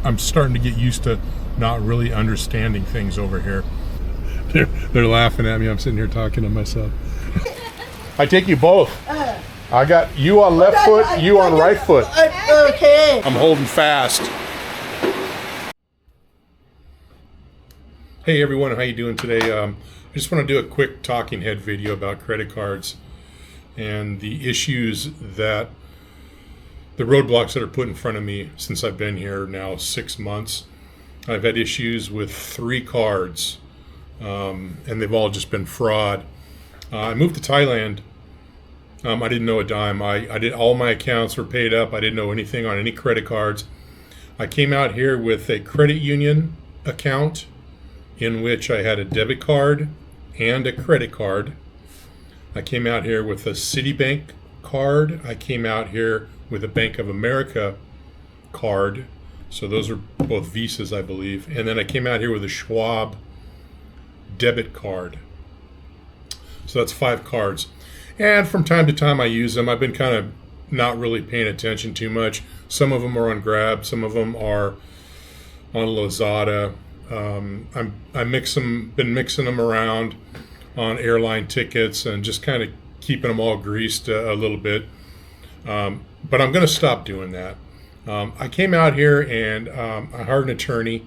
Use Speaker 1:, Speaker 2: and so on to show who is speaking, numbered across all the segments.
Speaker 1: I'm starting to get used to not really understanding things over here. They're laughing at me. I'm sitting here talking to myself. I take you both. I got you on left foot, you on right foot.
Speaker 2: Okay.
Speaker 1: I'm holding fast. Hey everyone, how you doing today? I just want to do a quick talking head video about credit cards and the issues that the roadblocks that are put in front of me since I've been here now 6 months. I've had issues with 3 cards, and they've all just been fraud. I moved to Thailand. I didn't know a dime. I did all my accounts were paid up. I didn't know anything on any credit cards. I came out here with a credit union account in which I had a debit card and a credit card. I came out here with a Citibank card. I came out here with a Bank of America card. So those are both Visas, I believe. And then I came out here with a Schwab debit card. So that's 5 cards. And from time to time I use them. I've been kind of not really paying attention too much. Some of them are on Grab. Some of them are on Lazada. Been mixing them around on airline tickets and just kind of keeping them all greased a little bit. But I'm going to stop doing that. I came out here and I hired an attorney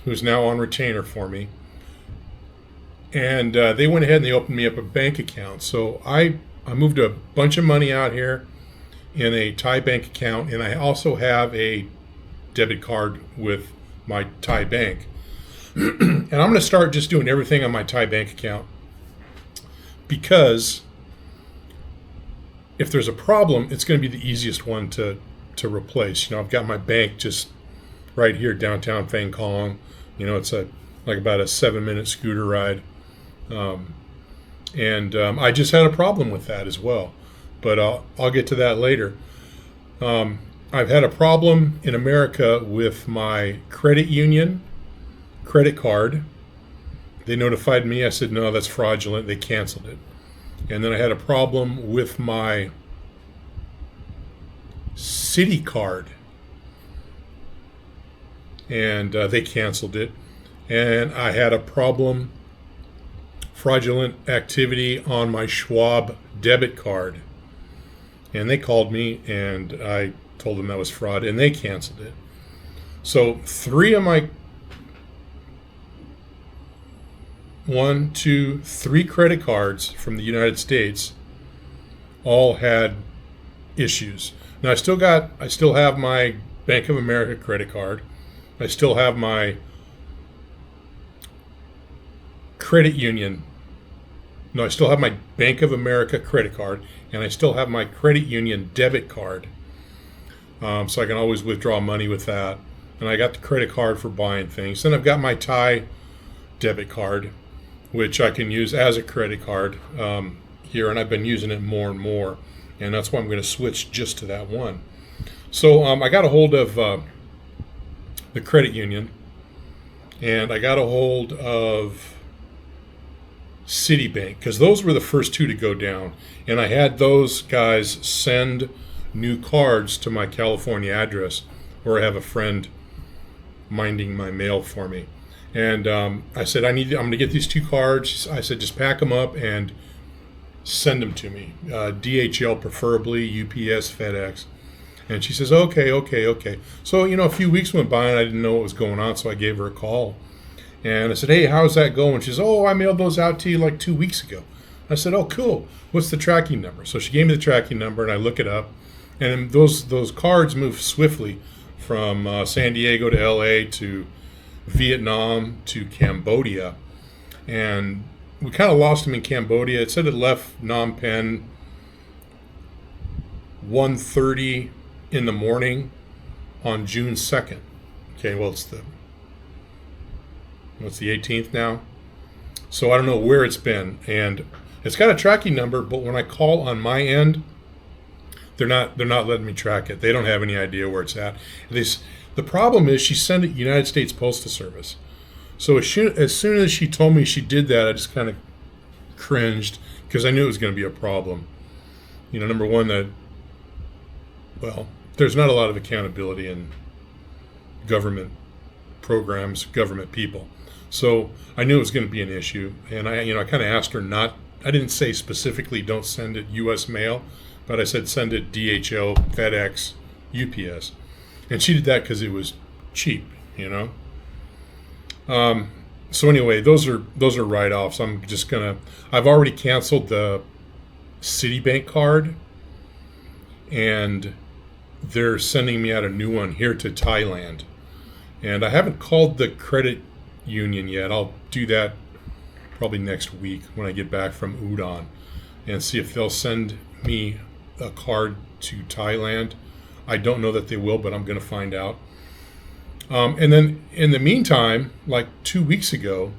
Speaker 1: who's now on retainer for me. And they went ahead and they opened me up a bank account. So I moved a bunch of money out here in a Thai bank account. And I also have a debit card with my Thai bank. And I'm going to start just doing everything on my Thai bank account. Because if there's a problem, it's going to be the easiest one to replace. You know, I've got my bank just right here downtown Phang Kong. You know, it's like about a 7-minute scooter ride. I just had a problem with that as well. But I'll get to that later. I've had a problem in America with my credit union credit card. They notified me. I said, no, that's fraudulent. They canceled it. And then I had a problem with my Citi card. And they canceled it. And I had a problem, fraudulent activity on my Schwab debit card. And they called me and I told them that was fraud and they canceled it. So 3 of my 3 credit cards from the United States all had issues. Now I still have my Bank of America credit card. I still have my credit union. No, I still have my Bank of America credit card, and I still have my credit union debit card. So I can always withdraw money with that. And I got the credit card for buying things. Then I've got my Thai debit card, which I can use as a credit card here, and I've been using it more and more. And that's why I'm going to switch just to that one. So I got a hold of the credit union, and I got a hold of Citibank, because those were the first 2 to go down. And I had those guys send new cards to my California address, where I have a friend minding my mail for me. And I said, I'm going to get these 2 cards. I said, just pack them up and send them to me. DHL preferably, UPS, FedEx. And she says, okay. So, a few weeks went by and I didn't know what was going on, so I gave her a call. And I said, hey, how's that going? She says, oh, I mailed those out to you like 2 weeks ago. I said, oh, cool. What's the tracking number? So she gave me the tracking number and I look it up. And those cards move swiftly from San Diego to LA to Vietnam to Cambodia. And we kind of lost them in Cambodia. It said it left Phnom Penh 1:30 in the morning on June 2nd. Okay, well, it's the 18th now. So I don't know where it's been. And it's got a tracking number, but when I call on my end, they're not letting me track it. They don't have any idea where it's at. The problem is she sent it United States Postal Service. So as soon as she told me she did that, I just kind of cringed because I knew it was going to be a problem. Number one, there's not a lot of accountability in government programs, government people. So I knew it was going to be an issue, and I kind of asked her not. I didn't say specifically don't send it U.S. mail, but I said send it DHL, FedEx, UPS, and she did that because it was cheap, So anyway, those are write-offs. I've already canceled the Citibank card, and they're sending me out a new one here to Thailand. And I haven't called the credit union yet. I'll do that probably next week when I get back from Udon and see if they'll send me a card to Thailand. I don't know that they will, but I'm going to find out. And then in the meantime, like 2 weeks ago,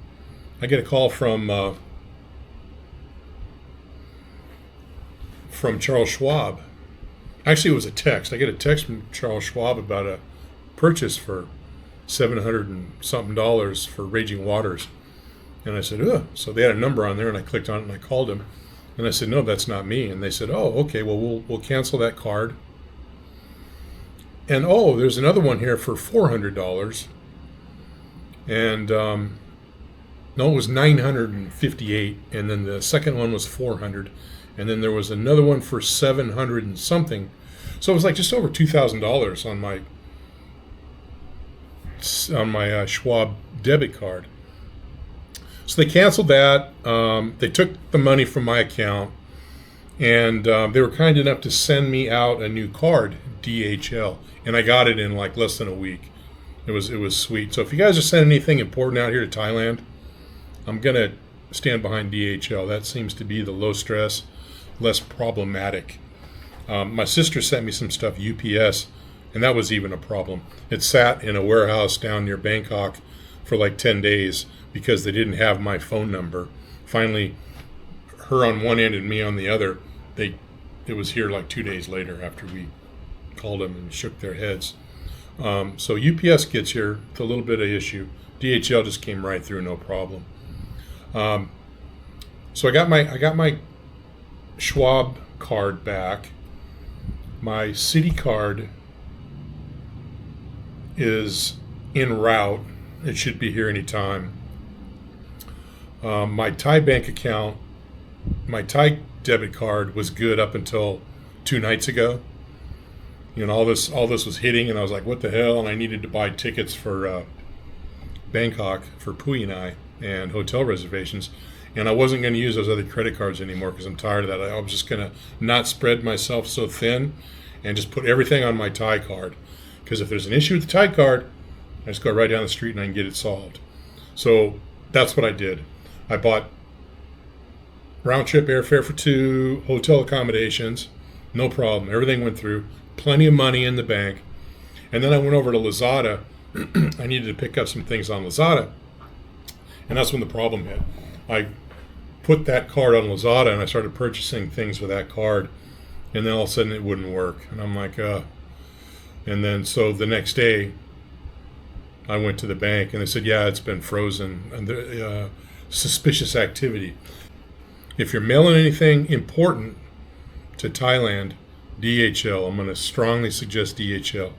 Speaker 1: I get a call from Charles Schwab. Actually, it was a text. I get a text from Charles Schwab about a purchase for $700 and something for Raging Waters. And I said, ugh. So they had a number on there, and I clicked on it, and I called him. And I said, no, that's not me. And they said, oh, okay, well, we'll cancel that card. And, oh, there's another one here for $400. And, no, it was $958. And then the second one was $400. And then there was another one for $700 and something. So it was like just over $2,000 on my Schwab debit card. So they canceled that. They took the money from my account, and they were kind enough to send me out a new card, DHL, and I got it in like less than a week. It was sweet. So if you guys are sending anything important out here to Thailand, I'm gonna stand behind DHL. That seems to be the low stress, less problematic. My sister sent me some stuff UPS, and that was even a problem. It sat in a warehouse down near Bangkok for like 10 days because they didn't have my phone number. Finally, her on one end and me on the other, it was here like 2 days later after we called them and shook their heads. So UPS gets here with a little bit of issue. DHL just came right through, no problem. So I got my Schwab card back. My Citi card is en route. It should be here anytime. My Thai bank account, my Thai debit card was good up until 2 nights ago. All this was hitting, and I was like, what the hell? And I needed to buy tickets for Bangkok for Pui and I and hotel reservations. And I wasn't going to use those other credit cards anymore because I'm tired of that. I was just going to not spread myself so thin and just put everything on my Thai card. Because if there's an issue with the Thai card, I just go right down the street and I can get it solved. So that's what I did. I bought round trip airfare for 2, hotel accommodations, no problem. Everything went through, plenty of money in the bank. And then I went over to Lazada. I needed to pick up some things on Lazada. And that's when the problem hit. I put that card on Lazada and I started purchasing things with that card. And then all of a sudden it wouldn't work. And I'm like, And then so the next day I went to the bank and they said, yeah, it's been frozen. And suspicious activity. If you're mailing anything important to Thailand, DHL, I'm going to strongly suggest DHL.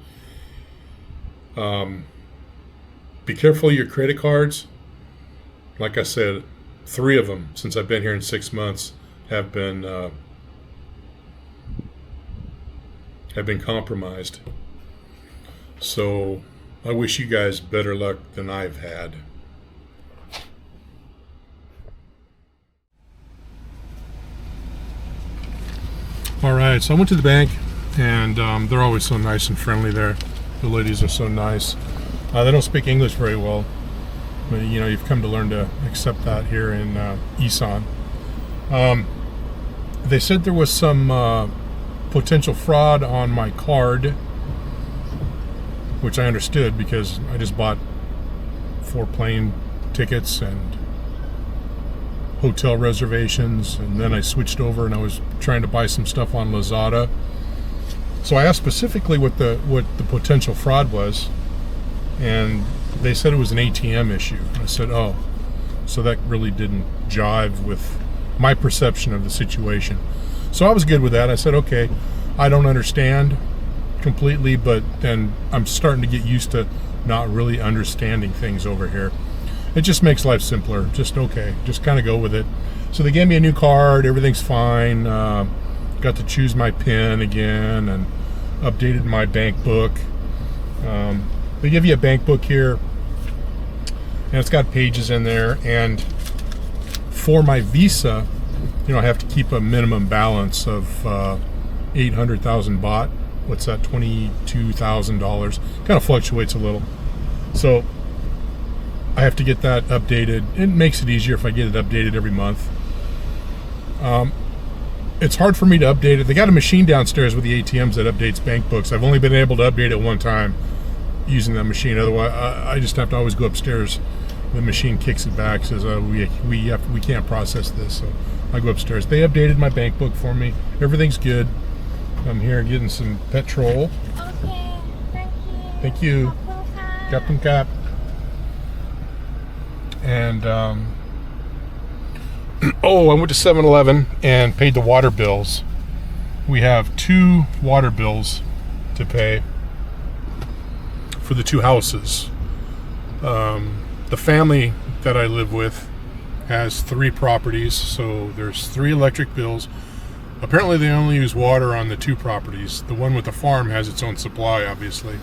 Speaker 1: Be careful of your credit cards. Like I said, 3 of them since I've been here in 6 months have been compromised. So I wish you guys better luck than I've had. All right, so I went to the bank, and they're always so nice and friendly there. The ladies are so nice. They don't speak English very well, but you've come to learn to accept that here in Isaan. They said there was some potential fraud on my card, which I understood because I just bought 4 plane tickets and hotel reservations, and then I switched over and I was trying to buy some stuff on Lazada. So I asked specifically what the potential fraud was, and they said it was an ATM issue. I said, oh, so that really didn't jive with my perception of the situation. So I was good with that. I said, okay, I don't understand completely, but then I'm starting to get used to not really understanding things over here. It just makes life simpler. Just okay. Just kind of go with it. So they gave me a new card. Everything's fine. Got to choose my PIN again and updated my bank book. They give you a bank book here, and it's got pages in there. And for my Visa, I have to keep a minimum balance of 800,000 baht. What's that? $22,000. Kind of fluctuates a little. So I have to get that updated. It makes it easier if I get it updated every month. It's hard for me to update it. They got a machine downstairs with the ATMs that updates bank books. I've only been able to update it one time using that machine. Otherwise, I just have to always go upstairs. The machine kicks it back, says we can't process this. So I go upstairs. They updated my bank book for me. Everything's good. I'm here getting some petrol.
Speaker 2: Okay,
Speaker 1: Thank you. Kapun Kap. And I went to 7-Eleven and paid the water bills. We have 2 water bills to pay for the 2 houses. The family that I live with has 3 properties, so there's 3 electric bills. Apparently they only use water on the 2 properties. The one with the farm has its own supply, obviously,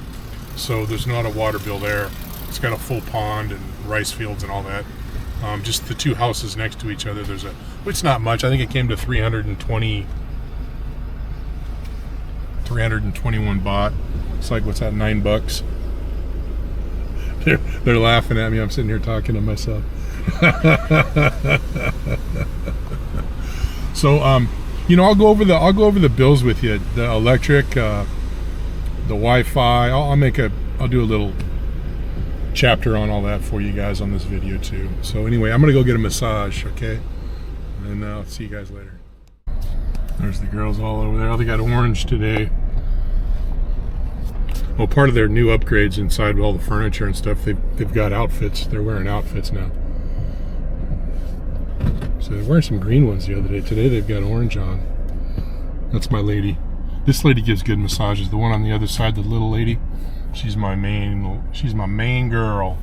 Speaker 1: so there's not a water bill there. It's got a full pond and rice fields and all that. Just the 2 houses next to each other, it's not much. I think it came to 321 baht. It's like, what's that, $9? They're laughing at me. I'm sitting here talking to myself. So I'll go over the bills with you. The electric, the Wi-Fi. I'll do a little chapter on all that for you guys on this video too. So anyway, I'm gonna go get a massage, okay? And I'll see you guys later. There's the girls all over there. Oh, they got orange today. Well, part of their new upgrades inside with all the furniture and stuff, they've got outfits. They're wearing outfits now. So they're wearing some green ones the other day. Today they've got orange on. That's my lady. This lady gives good massages. The one on the other side, the little lady, she's my main girl.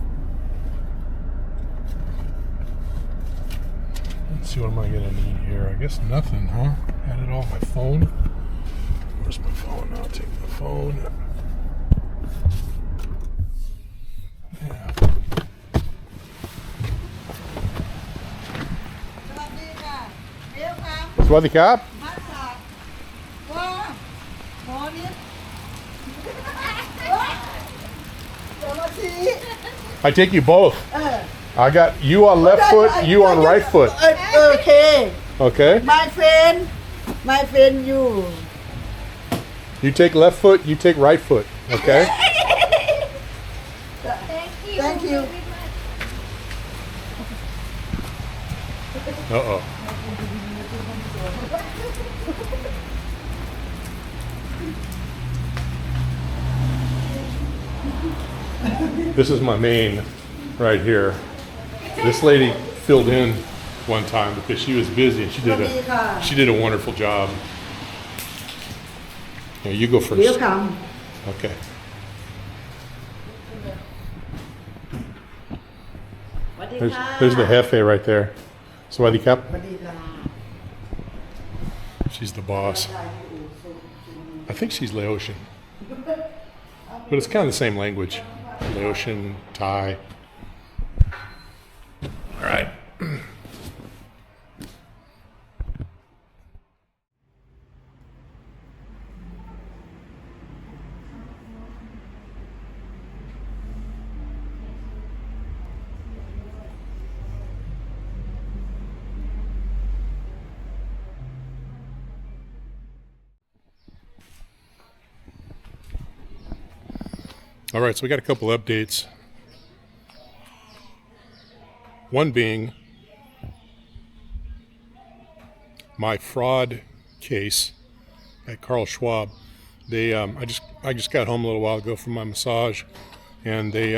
Speaker 1: Let's see, what am I gonna need here? I guess nothing, huh? Had it all on my phone. Where's my phone? I'll take my phone. Yeah. Swaddy Cap. I take you both. I got you on left foot, you on right foot.
Speaker 3: Okay.
Speaker 1: Okay.
Speaker 3: My friend, you.
Speaker 1: You take left foot, you take right foot. Okay.
Speaker 3: Thank you.
Speaker 1: Uh-oh. This is my main right here. This lady filled in one time because she was busy and she did a wonderful job. Yeah, you go first.
Speaker 3: Welcome.
Speaker 1: Okay. There's the Hefe right there. Swaddy Cap. She's the boss. I think she's Laotian. But it's kind of the same language. Laotian, Thai. All right. All right, so we got a couple updates. One being my fraud case at Carl Schwab. They, I just got home a little while ago from my massage, and they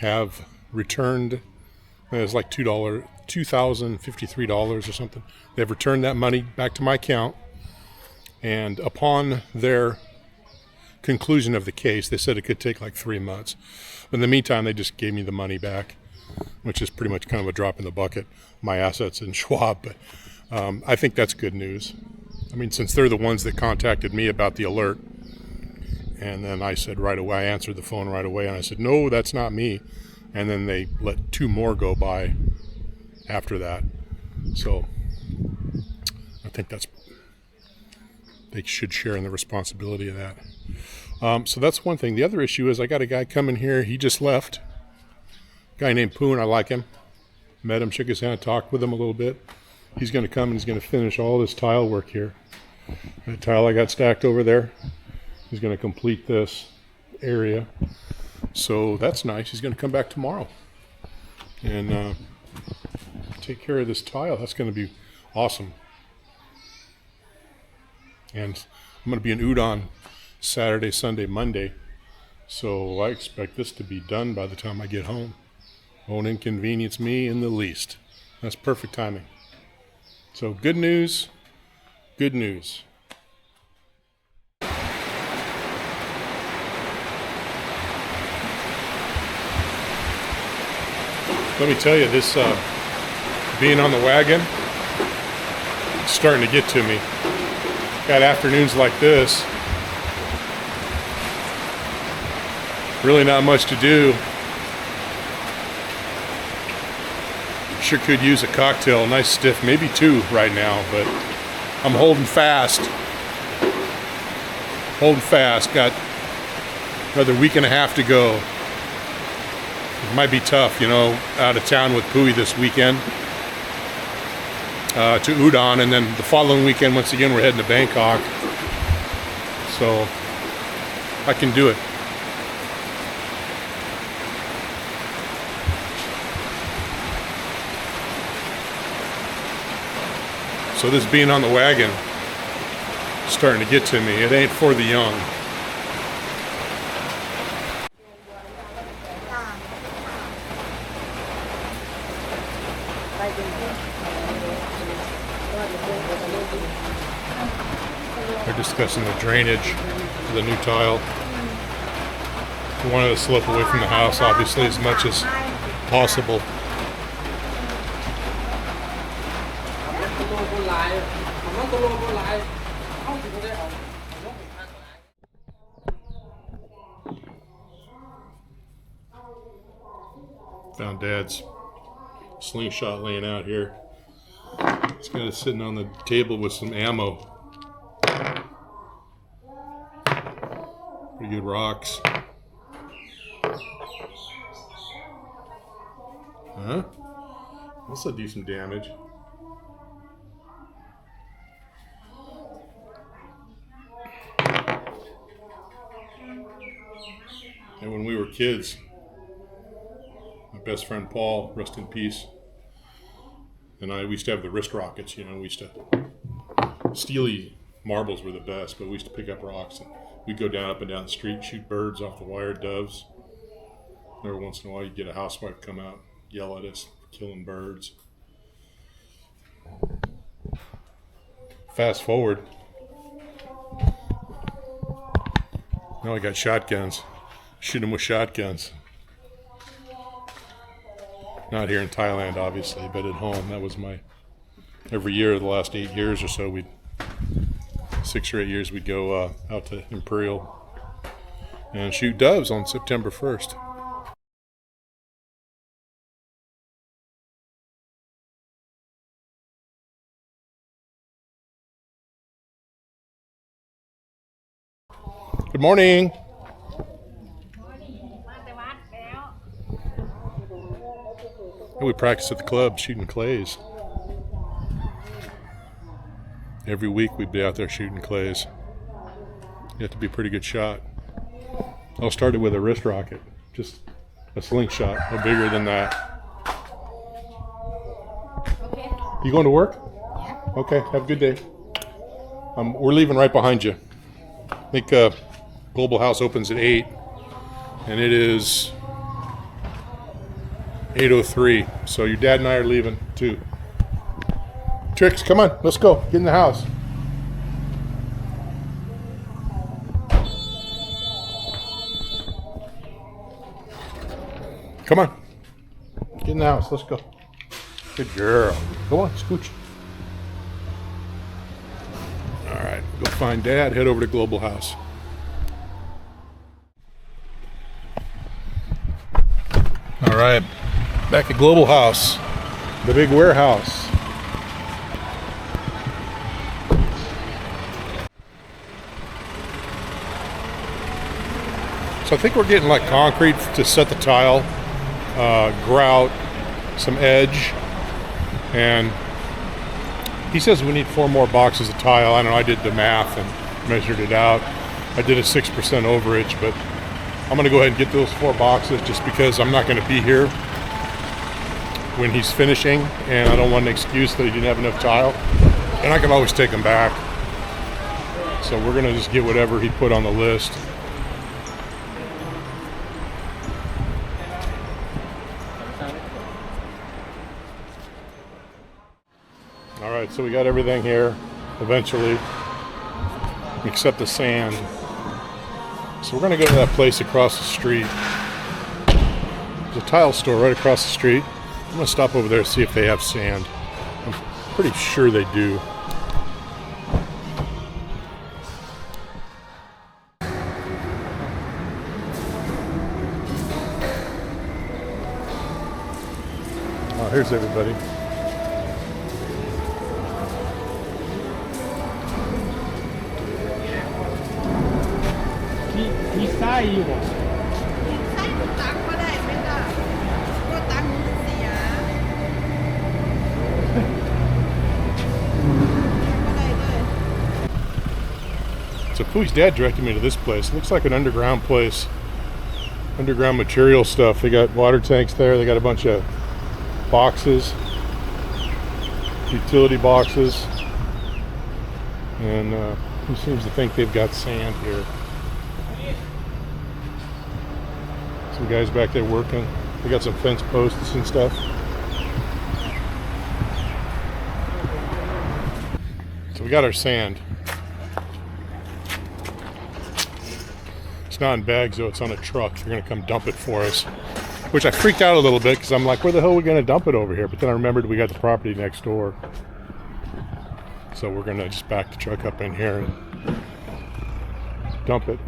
Speaker 1: have returned. It was like $2,053 or something. They've returned that money back to my account, and upon their conclusion of the case. They said it could take like 3 months. But in the meantime, they just gave me the money back, which is pretty much kind of a drop in the bucket, my assets in Schwab. But I think that's good news. I mean, since they're the ones that contacted me about the alert, and then I said right away, I answered the phone right away, and I said, no, that's not me. And then they let 2 more go by after that. So I think they should share in the responsibility of that. So that's one thing. The other issue is I got a guy coming here. He just left. A guy named Poon. I like him. Met him, shook his hand, talked with him a little bit. He's going to come and he's going to finish all this tile work here. That tile I got stacked over there. He's going to complete this area. So that's nice. He's going to come back tomorrow and take care of this tile. That's going to be awesome. And I'm going to be in Udon Saturday, Sunday, Monday. So I expect this to be done by the time I get home. Won't inconvenience me in the least. That's perfect timing. So good news, good news. Let me tell you, this being on the wagon, it's starting to get to me. Got afternoons like this. Really not much to do. Sure could use a cocktail, nice stiff, maybe 2 right now, but I'm holding fast. Holding fast. Got another week and a half to go. It might be tough, you know, out of town with Pui this weekend to Udon, and then the following weekend, once again, we're heading to Bangkok. So I can do it. So this being on the wagon is starting to get to me. It ain't for the young. They're discussing the drainage for the new tile. We wanted to slip away from the house, obviously, as much as possible. Found Dad's slingshot laying out here. He's got it sitting on the table with some ammo. Pretty good rocks. Huh? This'll do some damage. And when we were kids, my best friend Paul, rest in peace, and we used to have the wrist rockets, you know, we used to, steely marbles were the best, but we used to pick up rocks and we'd go down up and down the street, shoot birds off the wire, doves. Every once in a while you'd get a housewife come out, yell at us, killing birds. Fast forward. Now I got shotguns. Shoot them with shotguns. Not here in Thailand, obviously, but at home. That was my, every year, the last 8 years or so, 6 or 8 years, we'd go out to Imperial and shoot doves on September 1st. Good morning. We practice at the club shooting clays. Every week we'd be out there shooting clays. You have to be a pretty good shot. I started with a wrist rocket, just a slingshot, no bigger than that.
Speaker 2: Okay.
Speaker 1: You going to work?
Speaker 2: Yeah.
Speaker 1: Okay, have a good day. We're leaving right behind you. I think Global House opens at 8, and it is 8:03. So your dad and I are leaving too. Trix, come on, let's go. Get in the house. Come on. Get in the house. Let's go. Good girl. Go on, scooch. All right, go find Dad. Head over to Global House. All right, back at Global House, the big warehouse. So I think we're getting like concrete to set the tile, grout, some edge, and he says we need 4 more boxes of tile. I don't know, I did the math and measured it out. I did a 6% overage, but I'm gonna go ahead and get those 4 boxes just because I'm not gonna be here when he's finishing, and I don't want an excuse that he didn't have enough tile, and I can always take them back. So we're gonna just get whatever he put on the list. All right, so we got everything here eventually, except the sand. So we're gonna go to that place across the street. There's a tile store right across the street. I'm gonna stop over there and see if they have sand. I'm pretty sure they do. Oh, here's everybody. So Pooh's dad directed me to this place. It looks like an underground place. Underground material stuff. They got water tanks there. They got a bunch of boxes, utility boxes, and he seems to think they've got sand here. Some guys back there working. They got some fence posts and stuff. So we got our sand. It's not in bags though, it's on a truck. They're gonna come dump it for us. Which I freaked out a little bit because I'm like, where the hell are we gonna dump it over here? But then I remembered we got the property next door. So we're gonna just back the truck up in here and dump it.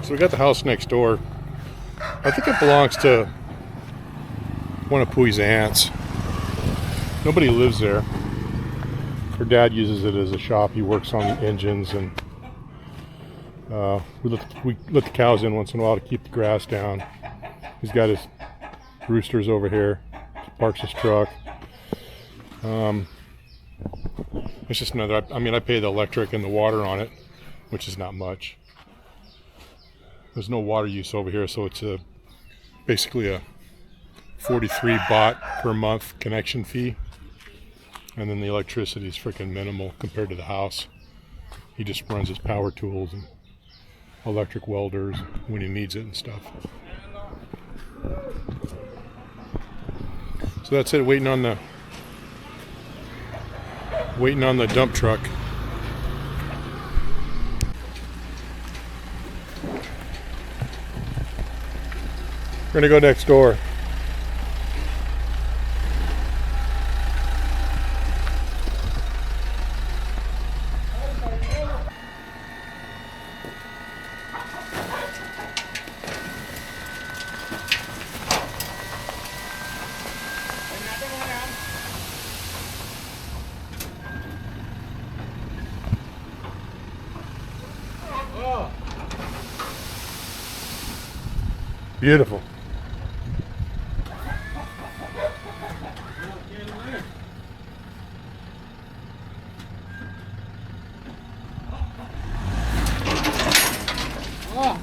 Speaker 1: So we got the house next door. I think it belongs to one of Pooh's aunts. Nobody lives there. Her dad uses it as a shop. He works on the engines, and we let the cows in once in a while to keep the grass down. He's got his roosters over here. Parks his truck. It's just another. I mean, I pay the electric and the water on it, which is not much. There's no water use over here, so it's basically a 43 baht per month connection fee. And then the electricity is freaking minimal compared to the house. He just runs his power tools and electric welders when he needs it and stuff. So that's it, waiting on the dump truck. We're gonna go next door. Beautiful.
Speaker 2: Oh,